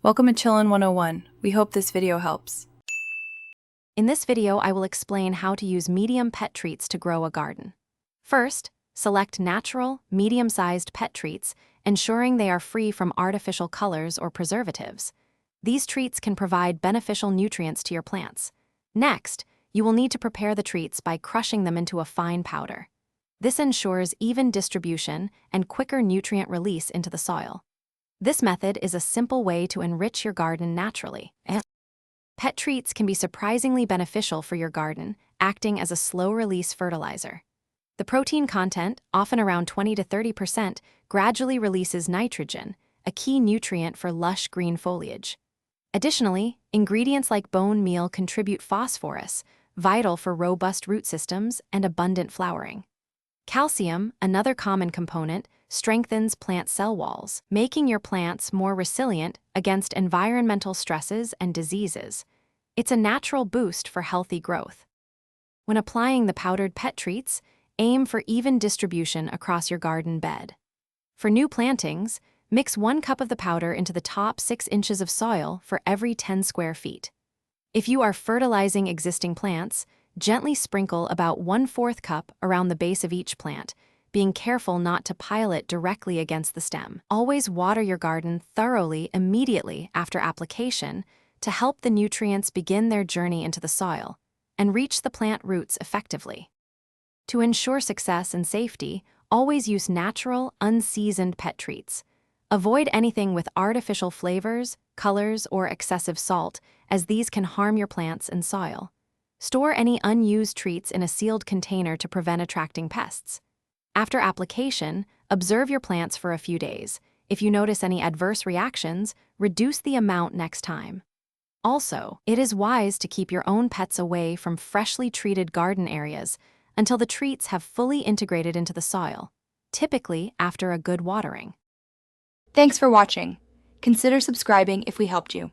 Welcome to Chillin' 101. We hope this video helps. In this video, I will explain how to use medium pet treats to grow a garden. First, select natural, medium-sized pet treats, ensuring they are free from artificial colors or preservatives. These treats can provide beneficial nutrients to your plants. Next, you will need to prepare the treats by crushing them into a fine powder. This ensures even distribution and quicker nutrient release into the soil. This method is a simple way to enrich your garden naturally. Pet treats can be surprisingly beneficial for your garden, acting as a slow-release fertilizer. The protein content, often around 20 to 30%, gradually releases nitrogen, a key nutrient for lush green foliage. Additionally, ingredients like bone meal contribute phosphorus, vital for robust root systems and abundant flowering. Calcium, another common component, strengthens plant cell walls, making your plants more resilient against environmental stresses and diseases. It's a natural boost for healthy growth. When applying the powdered pet treats, aim for even distribution across your garden bed. For new plantings, mix 1 cup of the powder into the top 6 inches of soil for every 10 square feet. If you are fertilizing existing plants, gently sprinkle about 1/4 cup around the base of each plant, being careful not to pile it directly against the stem. Always water your garden thoroughly immediately after application to help the nutrients begin their journey into the soil and reach the plant roots effectively. To ensure success and safety, always use natural, unseasoned pet treats. Avoid anything with artificial flavors, colors, or excessive salt, as these can harm your plants and soil. Store any unused treats in a sealed container to prevent attracting pests. After application, observe your plants for a few days. If you notice any adverse reactions, reduce the amount next time. Also, it is wise to keep your own pets away from freshly treated garden areas until the treats have fully integrated into the soil, typically after a good watering. Thanks for watching. Consider subscribing if we helped you.